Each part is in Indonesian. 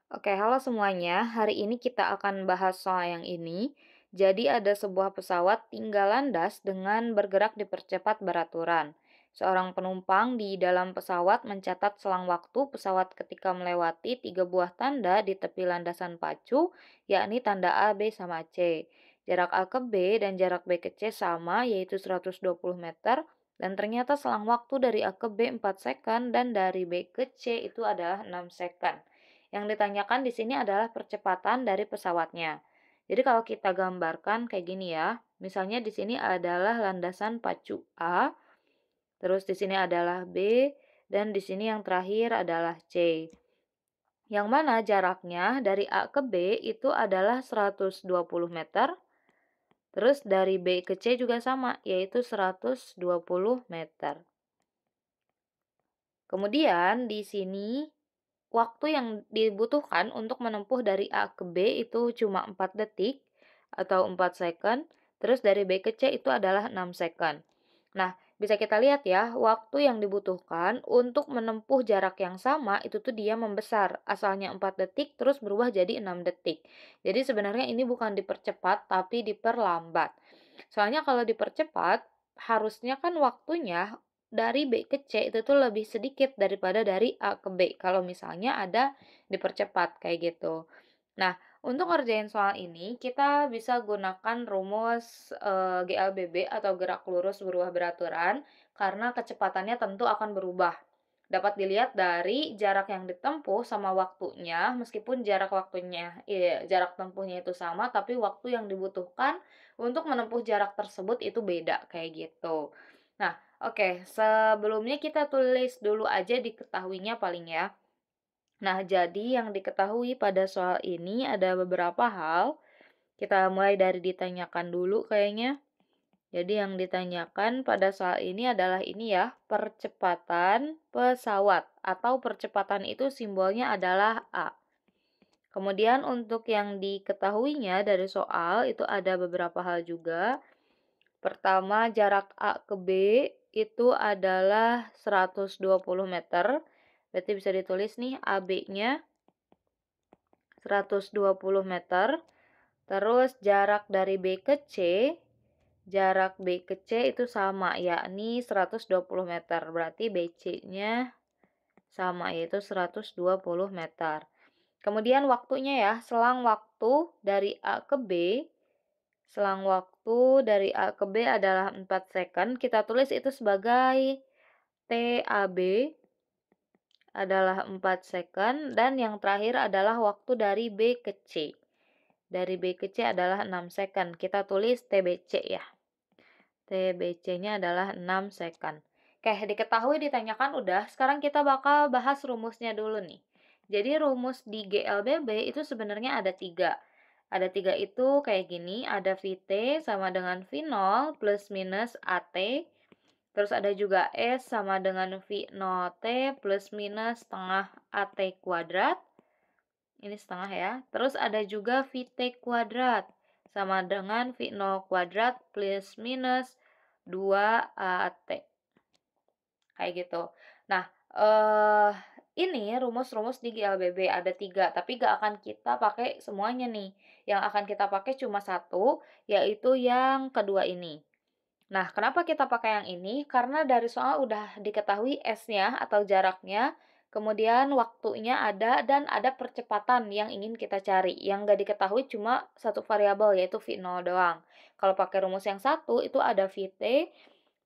Oke, halo semuanya. Hari ini kita akan bahas soal yang ini. Jadi ada sebuah pesawat tinggal landas dengan bergerak dipercepat beraturan. Seorang penumpang di dalam pesawat mencatat selang waktu pesawat ketika melewati tiga buah tanda di tepi landasan pacu, yakni tanda A, B, sama C. Jarak A ke B dan jarak B ke C sama, yaitu 120 meter. Dan ternyata selang waktu dari A ke B 4 second dan dari B ke C itu adalah 6 second. Yang ditanyakan di sini adalah percepatan dari pesawatnya. Jadi kalau kita gambarkan kayak gini ya, misalnya di sini adalah landasan pacu A, terus di sini adalah B, dan di sini yang terakhir adalah C. Yang mana jaraknya dari A ke B itu adalah 120 meter, terus dari B ke C juga sama, yaitu 120 meter. Kemudian di sini waktu yang dibutuhkan untuk menempuh dari A ke B itu cuma 4 detik atau 4 second, terus dari B ke C itu adalah 6 second. Nah, bisa kita lihat ya, waktu yang dibutuhkan untuk menempuh jarak yang sama itu tuh dia membesar. Asalnya 4 detik terus berubah jadi 6 detik. Jadi sebenarnya ini bukan dipercepat tapi diperlambat. Soalnya kalau dipercepat, harusnya kan waktunya dari B ke C itu tuh lebih sedikit daripada dari A ke B, kalau misalnya ada dipercepat kayak gitu. Nah, untuk ngerjain soal ini, kita bisa gunakan rumus GLBB atau gerak lurus berubah beraturan, karena kecepatannya tentu akan berubah. Dapat dilihat dari jarak yang ditempuh sama waktunya, meskipun jarak tempuhnya itu sama, tapi waktu yang dibutuhkan untuk menempuh jarak tersebut itu beda, kayak gitu. Nah, oke, sebelumnya kita tulis dulu aja diketahuinya paling ya. Nah, jadi yang diketahui pada soal ini ada beberapa hal. Kita mulai dari ditanyakan dulu kayaknya. Jadi yang ditanyakan pada soal ini adalah ini ya, percepatan pesawat atau percepatan itu simbolnya adalah A. Kemudian untuk yang diketahuinya dari soal itu ada beberapa hal juga. Pertama, jarak A ke B itu adalah 120 meter. Berarti bisa ditulis nih AB-nya 120 meter. Terus jarak dari B ke C, jarak B ke C itu sama, yakni 120 meter. Berarti BC-nya sama, yaitu 120 meter. Kemudian waktunya ya, selang waktu dari A ke B, selang waktu dari A ke B adalah 4 second. Kita tulis itu sebagai TAB adalah 4 second. Dan yang terakhir adalah waktu dari B ke C. Dari B ke C adalah 6 second. Kita tulis TBC ya. TBC-nya adalah 6 second. Oke, diketahui ditanyakan udah. Sekarang kita bakal bahas rumusnya dulu nih. Jadi rumus di GLBB itu sebenarnya ada 3. Ada 3 itu kayak gini. Ada VT sama dengan V0 plus minus AT. Terus ada juga S sama dengan V0T plus minus setengah AT kuadrat. Ini setengah ya. Terus ada juga VT kuadrat sama dengan V0 kuadrat plus minus 2AT. Kayak gitu. Nah, ini rumus-rumus di GLBB ada 3, tapi gak akan kita pakai semuanya nih. Yang akan kita pakai cuma satu, yaitu yang kedua ini. Nah, kenapa kita pakai yang ini? Karena dari soal udah diketahui S-nya atau jaraknya, kemudian waktunya ada, dan ada percepatan yang ingin kita cari. Yang nggak diketahui cuma satu variabel, yaitu V0 doang. Kalau pakai rumus yang satu, itu ada VT,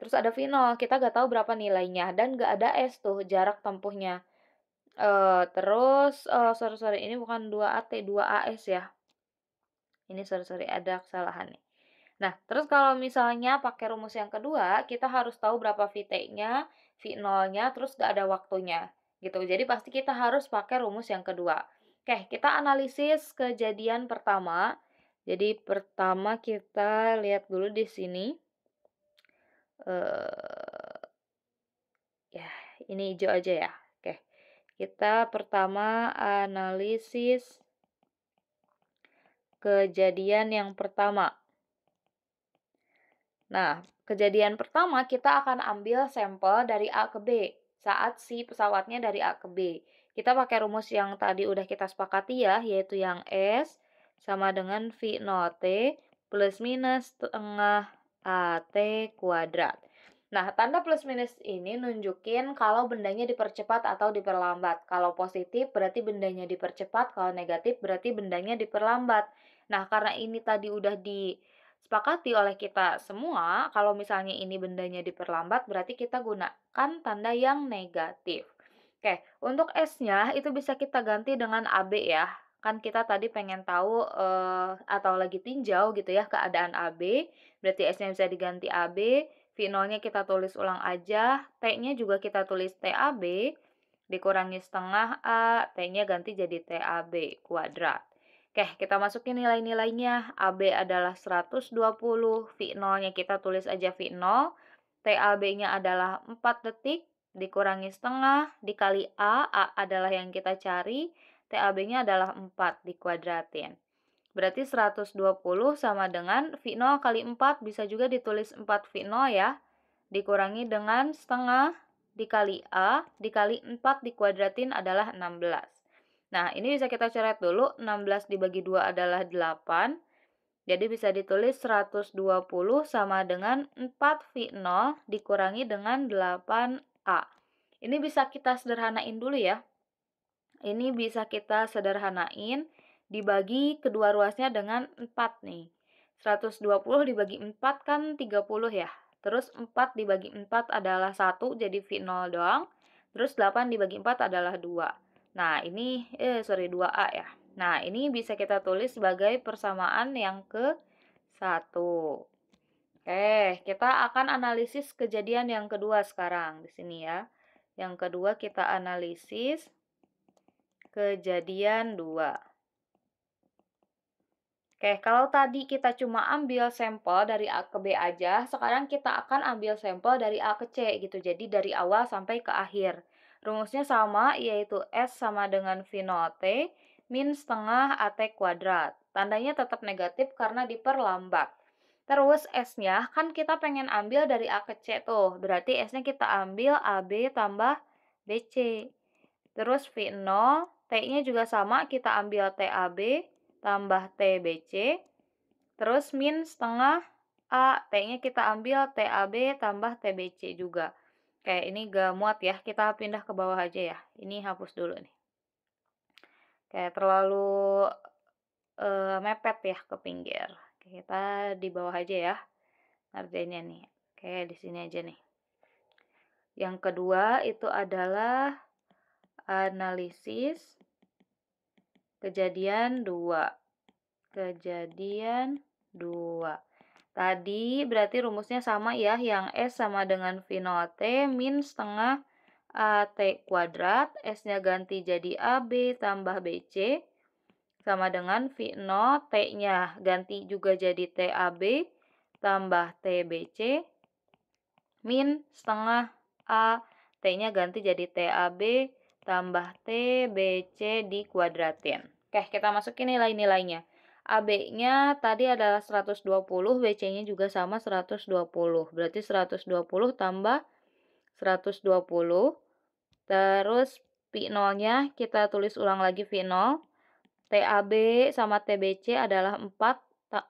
terus ada V0. Kita nggak tahu berapa nilainya, dan nggak ada S tuh, jarak tempuhnya. Sorry, ini bukan 2AT, 2AS ya. Ini sorry, ada kesalahan nih. Nah, terus kalau misalnya pakai rumus yang kedua, kita harus tahu berapa VT-nya, V0-nya, terus gak ada waktunya. Gitu. Jadi pasti kita harus pakai rumus yang kedua. Oke, kita analisis kejadian pertama. Jadi pertama kita lihat dulu di sini. Eh ya, ini hijau aja ya. Oke. Kita pertama analisis kejadian yang pertama. Nah, kejadian pertama kita akan ambil sampel dari A ke B saat si pesawatnya dari A ke B. kita pakai rumus yang tadi udah kita sepakati ya, yaitu yang S sama dengan V0 T plus minus setengah AT kuadrat. Nah, tanda plus minus ini nunjukin kalau bendanya dipercepat atau diperlambat. Kalau positif berarti bendanya dipercepat, kalau negatif berarti bendanya diperlambat. Nah, karena ini tadi udah disepakati oleh kita semua, kalau misalnya ini bendanya diperlambat berarti kita gunakan tanda yang negatif. Oke, untuk S-nya itu bisa kita ganti dengan AB ya. Kan kita tadi pengen tahu atau lagi tinjau gitu ya keadaan AB, berarti S-nya bisa diganti AB. V0-nya kita tulis ulang aja, T-nya juga kita tulis TAB, dikurangi setengah A, T-nya ganti jadi TAB kuadrat. Oke, kita masukin nilai-nilainya. AB adalah 120, V0-nya kita tulis aja V0, TAB-nya adalah 4 detik, dikurangi setengah, dikali A adalah yang kita cari, TAB-nya adalah 4 dikuadratin. Berarti 120 sama dengan V0 kali 4, bisa juga ditulis 4 V0 ya. Dikurangi dengan setengah, dikali A, dikali 4 dikuadratin adalah 16. Nah, ini bisa kita coret dulu, 16 dibagi 2 adalah 8. Jadi bisa ditulis 120 sama dengan 4 V0 dikurangi dengan 8A. Ini bisa kita sederhanain dulu ya. Ini bisa kita sederhanain, dibagi kedua ruasnya dengan 4 nih. 120 dibagi 4 kan 30 ya. Terus 4 dibagi 4 adalah 1, jadi V0 doang. Terus 8 dibagi 4 adalah 2. Nah, ini 2A ya. Nah, ini bisa kita tulis sebagai persamaan yang ke-1. Oke, kita akan analisis kejadian yang kedua sekarang di sini ya. Yang kedua kita analisis kejadian 2. Oke, kalau tadi kita cuma ambil sampel dari A ke B aja, sekarang kita akan ambil sampel dari A ke C gitu. Jadi dari awal sampai ke akhir. Rumusnya sama, yaitu S sama dengan V0 T min setengah AT kuadrat. Tandanya tetap negatif karena diperlambat. Terus S-nya kan kita pengen ambil dari A ke C tuh. Berarti S-nya kita ambil AB tambah BC. Terus V0, T-nya juga sama, kita ambil TAB tambah TBC. Terus min setengah A, T-nya kita ambil TAB tambah TBC juga. Oke, ini gak muat ya, kita pindah ke bawah aja ya. Ini hapus dulu nih. Oke, terlalu mepet ya ke pinggir. Oke, kita di bawah aja ya ngerjainnya nih. Oke, di sini aja nih. Yang kedua itu adalah analisis kejadian 2. Kejadian 2. Tadi berarti rumusnya sama ya, yang S sama dengan V0 T min setengah AT kuadrat, S-nya ganti jadi AB tambah BC, sama dengan V0, T-nya ganti juga jadi TAB tambah TBC, min setengah A, T-nya ganti jadi TAB tambah TBC dikuadratin. Oke, kita masukin nilai-nilainya. AB-nya tadi adalah 120, BC-nya juga sama 120. Berarti 120 tambah 120. Terus V0-nya kita tulis ulang lagi V0. TAB sama TBC adalah 4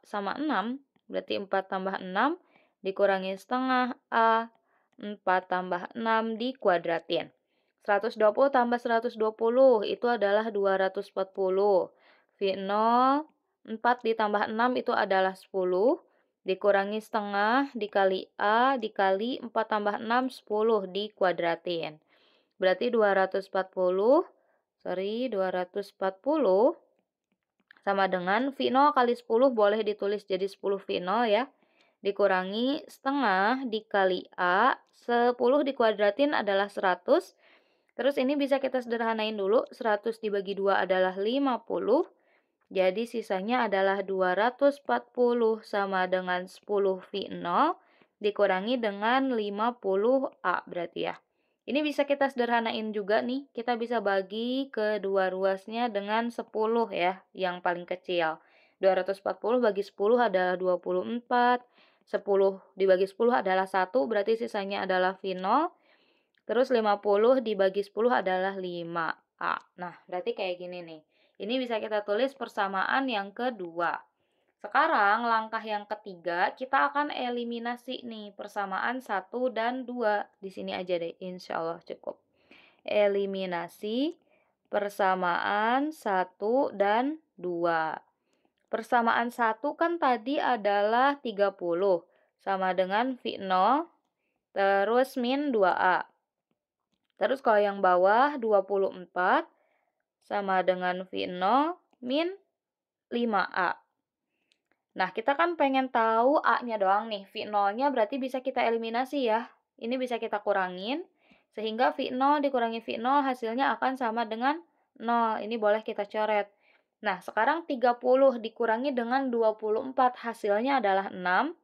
sama 6. Berarti 4 tambah 6 dikurangi setengah A. 4 tambah 6 dikuadratin. 120 tambah 120 itu adalah 240. V0 4 ditambah 6 itu adalah 10. Dikurangi setengah dikali A dikali 4 tambah 6 10 dikuadratin. Berarti 240 sama dengan V0 kali 10 boleh ditulis jadi 10 V0 ya. Dikurangi setengah dikali A, 10 dikuadratin adalah 100. Terus ini bisa kita sederhanain dulu, 100 dibagi 2 adalah 50. Jadi sisanya adalah 240 sama dengan 10 V0 dikurangi dengan 50A berarti ya. Ini bisa kita sederhanain juga nih, kita bisa bagi kedua ruasnya dengan 10 ya, yang paling kecil. 240 bagi 10 adalah 24, 10 dibagi 10 adalah 1, berarti sisanya adalah V0. Terus 50 dibagi 10 adalah 5. A. Nah, berarti kayak gini nih. Ini bisa kita tulis persamaan yang kedua. Sekarang langkah yang ketiga, kita akan eliminasi nih persamaan 1 dan 2. Di sini aja deh, insya Allah cukup. Eliminasi persamaan 1 dan 2. Persamaan 1 kan tadi adalah 30, sama dengan V0, terus min 2A. Terus kalau yang bawah 24 sama dengan V0 min 5A. Nah, kita kan pengen tahu A-nya doang nih. V0-nya berarti bisa kita eliminasi ya. Ini bisa kita kurangin, sehingga V0 dikurangi V0 hasilnya akan sama dengan 0. Ini boleh kita coret. Nah, sekarang 30 dikurangi dengan 24, hasilnya adalah 6.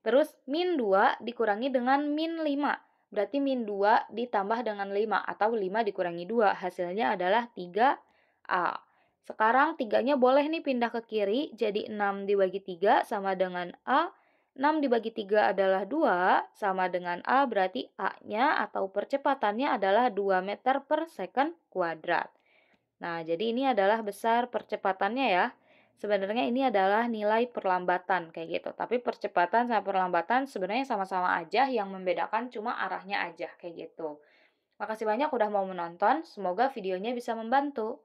Terus min 2 dikurangi dengan min 5. Berarti min 2 ditambah dengan 5, atau 5 dikurangi 2, hasilnya adalah 3A. Sekarang 3-nya boleh nih pindah ke kiri, jadi 6 dibagi 3 sama dengan A. 6 dibagi 3 adalah 2, sama dengan A, berarti A-nya atau percepatannya adalah 2 meter per second kuadrat. Nah, jadi ini adalah besar percepatannya ya. Sebenarnya ini adalah nilai perlambatan kayak gitu. Tapi percepatan sama perlambatan sebenarnya sama-sama aja, yang membedakan cuma arahnya aja kayak gitu. Makasih banyak udah mau menonton, semoga videonya bisa membantu.